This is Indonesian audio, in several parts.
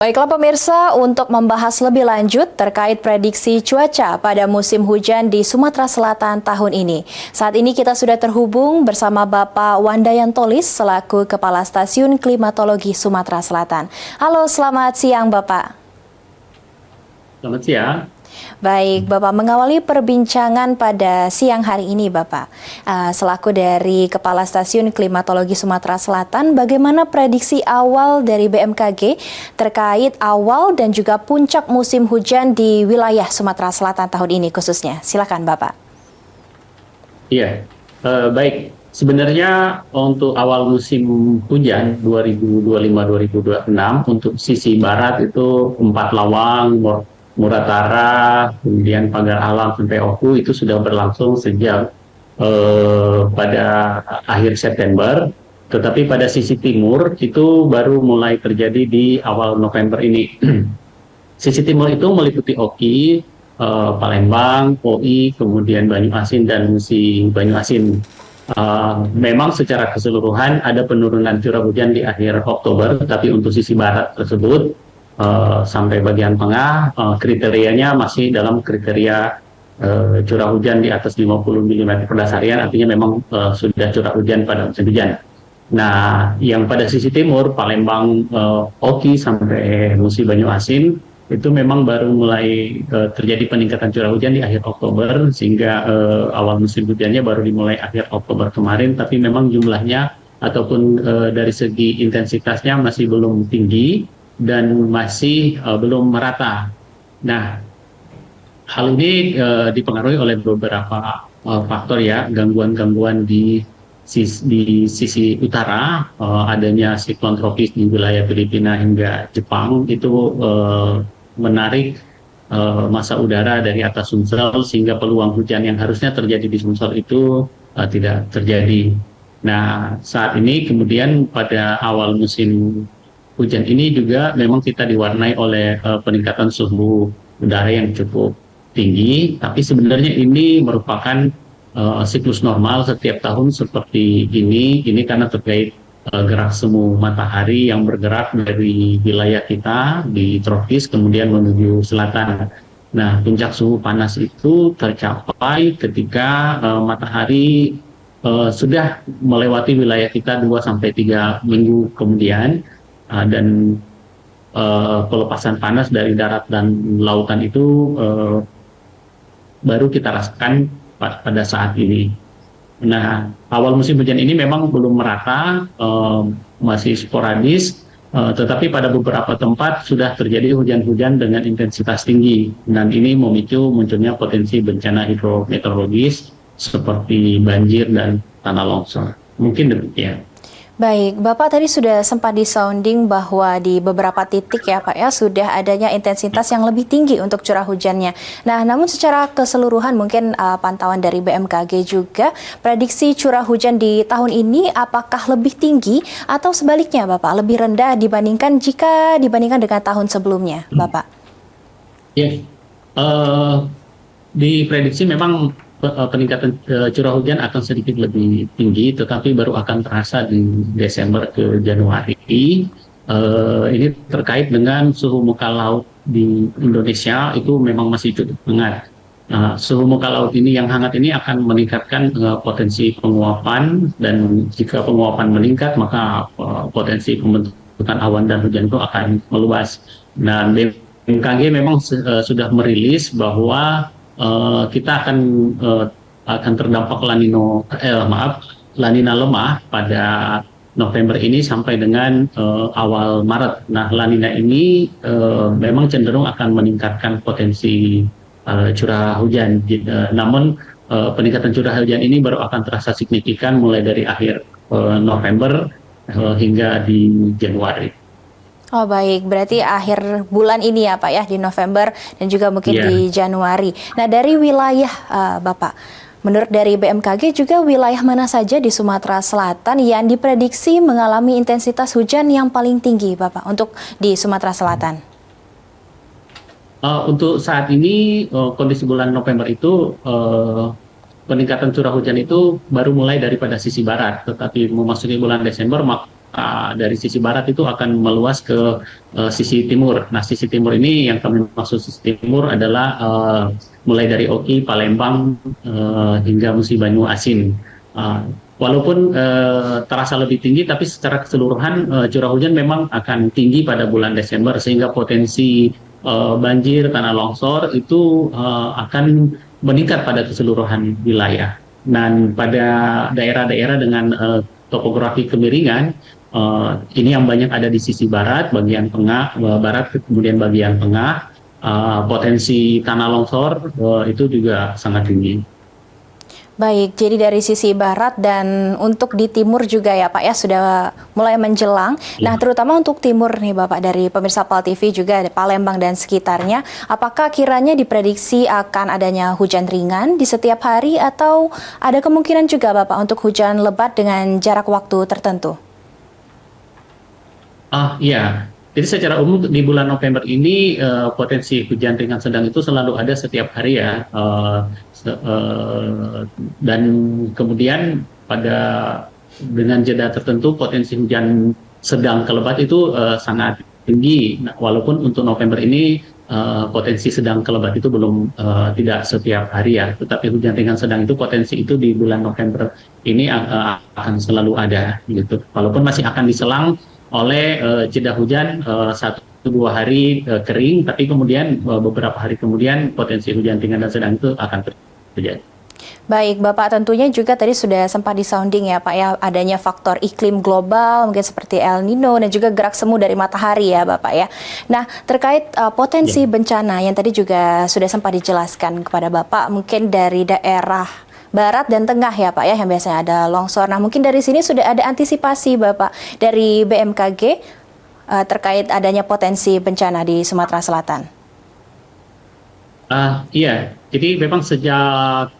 Baiklah pemirsa, untuk membahas lebih lanjut terkait prediksi cuaca pada musim hujan di Sumatera Selatan tahun ini. Saat ini kita sudah terhubung bersama Bapak Wandayan Tolis selaku Kepala Stasiun Klimatologi Sumatera Selatan. Halo, selamat siang Bapak. Selamat siang. Baik, Bapak, mengawali perbincangan pada siang hari ini, Bapak, selaku dari Kepala Stasiun Klimatologi Sumatera Selatan, bagaimana prediksi awal dari BMKG terkait awal dan juga puncak musim hujan di wilayah Sumatera Selatan tahun ini khususnya? Silakan, Bapak. Iya, baik. Sebenarnya untuk awal musim hujan 2025-2026 untuk sisi barat itu Empat Lawang, Muratara, kemudian Pagar Alam sampai Oku itu sudah berlangsung sejak pada akhir September. Tetapi pada sisi timur itu baru mulai terjadi di awal November ini. Sisi timur itu meliputi Oki, Palembang, Poi, kemudian Banyuasin dan Musi Banyuasin. Memang secara keseluruhan ada penurunan curah hujan di akhir Oktober, tapi untuk sisi barat tersebut sampai bagian tengah kriterianya masih dalam kriteria curah hujan di atas 50 mm per dasarian, artinya memang sudah curah hujan pada musim hujan. Nah, yang pada sisi timur, Palembang, Oki sampai Musi Banyuasin itu memang baru mulai terjadi peningkatan curah hujan di akhir Oktober, sehingga awal musim hujannya baru dimulai akhir Oktober kemarin, tapi memang jumlahnya ataupun dari segi intensitasnya masih belum tinggi dan masih belum merata. Nah, hal ini dipengaruhi oleh beberapa faktor ya, gangguan-gangguan di sisi utara, adanya siklon tropis di wilayah Filipina hingga Jepang itu menarik massa udara dari atas Sumsel sehingga peluang hujan yang harusnya terjadi di Sumsel itu tidak terjadi. Nah, saat ini kemudian pada awal musim hujan ini juga memang kita diwarnai oleh peningkatan suhu udara yang cukup tinggi, tapi sebenarnya ini merupakan siklus normal setiap tahun seperti ini karena terkait gerak semu matahari yang bergerak dari wilayah kita di tropis kemudian menuju selatan. Nah, puncak suhu panas itu tercapai ketika matahari sudah melewati wilayah kita 2-3 minggu kemudian, dan pelepasan panas dari darat dan lautan itu baru kita rasakan pada saat ini. Nah, awal musim hujan ini memang belum merata, masih sporadis, tetapi pada beberapa tempat sudah terjadi hujan-hujan dengan intensitas tinggi, dan ini memicu munculnya potensi bencana hidrometeorologis seperti banjir dan tanah longsor. Mungkin demikian. Baik, Bapak tadi sudah sempat disounding bahwa di beberapa titik ya Pak ya sudah adanya intensitas yang lebih tinggi untuk curah hujannya. Nah, namun secara keseluruhan mungkin pantauan dari BMKG juga prediksi curah hujan di tahun ini apakah lebih tinggi atau sebaliknya Bapak lebih rendah dibandingkan dengan tahun sebelumnya, Bapak? Ya, diprediksi memang peningkatan curah hujan akan sedikit lebih tinggi, tetapi baru akan terasa di Desember ke Januari. Ini terkait dengan suhu muka laut di Indonesia itu memang masih cukup hangat. Suhu muka laut ini yang hangat ini akan meningkatkan potensi penguapan, dan jika penguapan meningkat maka potensi pembentukan awan dan hujan itu akan meluas. Nah, BMKG memang sudah merilis bahwa kita akan terdampak La Nina lemah pada November ini sampai dengan awal Maret. Nah, La Nina ini memang cenderung akan meningkatkan potensi curah hujan. Namun peningkatan curah hujan ini baru akan terasa signifikan mulai dari akhir November hingga di Januari. Oh baik, berarti akhir bulan ini ya Pak ya, di November dan juga mungkin di Januari. Nah, dari wilayah Bapak, menurut dari BMKG juga wilayah mana saja di Sumatera Selatan yang diprediksi mengalami intensitas hujan yang paling tinggi Bapak untuk di Sumatera Selatan? Untuk saat ini kondisi bulan November itu peningkatan curah hujan itu baru mulai daripada sisi barat, tetapi memasuki bulan Desember dari sisi barat itu akan meluas ke sisi timur. Nah, sisi timur ini yang kami maksud sisi timur adalah mulai dari Oki, Palembang hingga Musi Banyu Asin. Uh, Walaupun terasa lebih tinggi, tapi secara keseluruhan curah hujan memang akan tinggi pada bulan Desember sehingga potensi banjir, tanah longsor itu akan meningkat pada keseluruhan wilayah. Dan pada daerah-daerah dengan topografi kemiringan, ini yang banyak ada di sisi barat, bagian tengah, barat kemudian bagian tengah, potensi tanah longsor itu juga sangat tinggi. Baik, jadi dari sisi barat dan untuk di timur juga ya Pak ya sudah mulai menjelang. Nah, terutama untuk timur nih Bapak, dari pemirsa PAL TV juga ada Palembang dan sekitarnya, apakah kiranya diprediksi akan adanya hujan ringan di setiap hari atau ada kemungkinan juga Bapak untuk hujan lebat dengan jarak waktu tertentu? Iya, jadi secara umum di bulan November ini potensi hujan ringan sedang itu selalu ada setiap hari ya. Dan kemudian pada dengan jeda tertentu potensi hujan sedang ke lebat itu sangat tinggi. Nah, walaupun untuk November ini potensi sedang ke lebat itu belum tidak setiap hari ya, tetapi hujan ringan sedang itu potensi itu di bulan November ini akan selalu ada gitu. Walaupun masih akan diselang oleh jeda hujan 1-2 hari kering, tapi kemudian beberapa hari kemudian potensi hujan ringan dan sedang itu akan terjadi. Baik, Bapak, tentunya juga tadi sudah sempat disounding ya Pak ya, adanya faktor iklim global mungkin seperti El Nino dan juga gerak semu dari matahari ya Bapak ya. Nah, terkait potensi bencana yang tadi juga sudah sempat dijelaskan kepada Bapak, mungkin dari daerah barat dan tengah ya Pak ya, yang biasanya ada longsor. Nah, mungkin dari sini sudah ada antisipasi Bapak dari BMKG terkait adanya potensi bencana di Sumatera Selatan. Iya, jadi memang sejak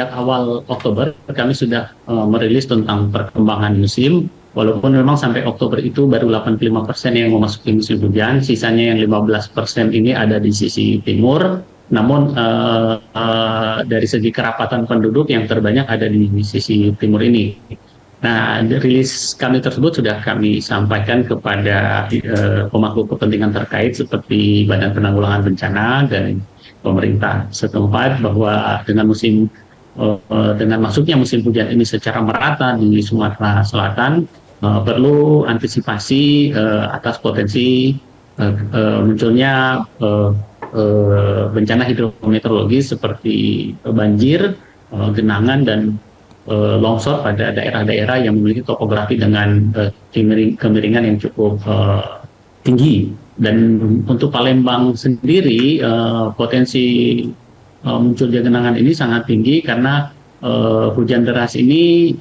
awal Oktober kami sudah merilis tentang perkembangan musim. Walaupun memang sampai Oktober itu baru 85% yang memasuki musim hujan, sisanya yang 15% ini ada di sisi timur. Namun dari segi kerapatan penduduk yang terbanyak ada di sisi timur ini. Nah, rilis kami tersebut sudah kami sampaikan kepada pemangku kepentingan terkait seperti Badan Penanggulangan Bencana dan pemerintah setempat bahwa dengan masuknya musim hujan ini secara merata di Sumatera Selatan perlu antisipasi atas potensi munculnya bencana hidrometeorologi seperti banjir, genangan dan longsor pada daerah-daerah yang memiliki topografi dengan kemiringan yang cukup tinggi. Dan untuk Palembang sendiri potensi munculnya genangan ini sangat tinggi karena hujan deras ini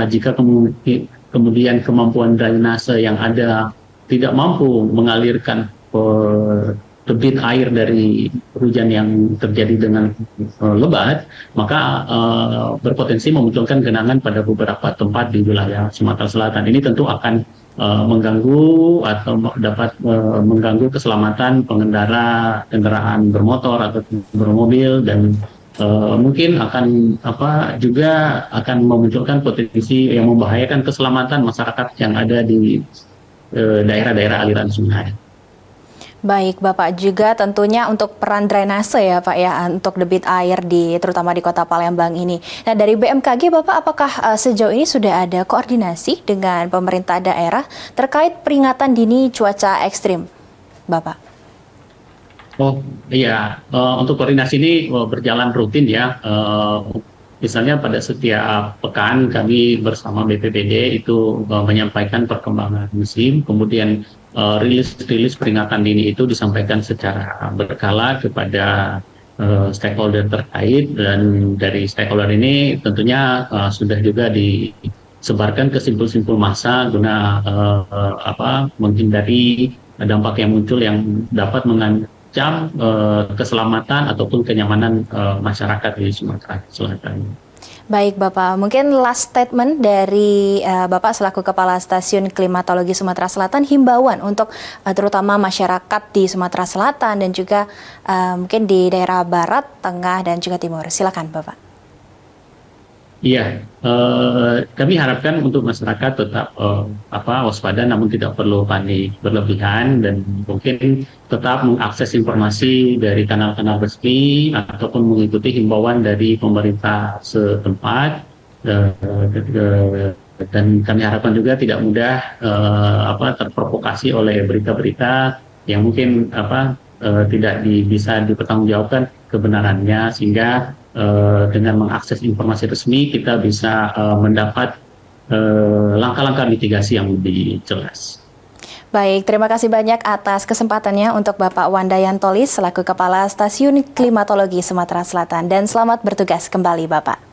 jika kemudian kemampuan drainase yang ada tidak mampu mengalirkan debit air dari hujan yang terjadi dengan lebat, maka berpotensi memunculkan genangan pada beberapa tempat di wilayah Sumatera Selatan. Ini tentu akan mengganggu atau dapat mengganggu keselamatan pengendara kendaraan bermotor atau bermobil dan mungkin akan juga akan memunculkan potensi yang membahayakan keselamatan masyarakat yang ada di daerah-daerah aliran sungai. Baik, Bapak, juga tentunya untuk peran drainase ya Pak ya, untuk debit air terutama di Kota Palembang ini. Nah, dari BMKG Bapak, apakah sejauh ini sudah ada koordinasi dengan pemerintah daerah terkait peringatan dini cuaca ekstrim, Bapak? Oh iya, untuk koordinasi ini berjalan rutin ya. Misalnya pada setiap pekan kami bersama BPBD itu menyampaikan perkembangan musim, kemudian rilis peringatan dini itu disampaikan secara berkala kepada stakeholder terkait, dan dari stakeholder ini tentunya sudah juga disebarkan ke simpul-simpul massa guna menghindari dampak yang muncul yang dapat mengancam keselamatan ataupun kenyamanan masyarakat di Sumatera Selatan. Baik Bapak, mungkin last statement dari Bapak selaku Kepala Stasiun Klimatologi Sumatera Selatan, himbauan untuk terutama masyarakat di Sumatera Selatan dan juga mungkin di daerah barat, tengah dan juga timur. Silakan Bapak. Iya, kami harapkan untuk masyarakat tetap waspada, namun tidak perlu panik berlebihan dan mungkin tetap mengakses informasi dari kanal-kanal resmi ataupun mengikuti himbauan dari pemerintah setempat. Dan kami harapkan juga tidak mudah terprovokasi oleh berita-berita yang mungkin tidak bisa dipertanggungjawabkan kebenarannya, sehingga dengan mengakses informasi resmi kita bisa mendapat langkah-langkah mitigasi yang lebih jelas. Baik, terima kasih banyak atas kesempatannya untuk Bapak Wandayan Tolis selaku Kepala Stasiun Klimatologi Sumatera Selatan, dan selamat bertugas kembali Bapak.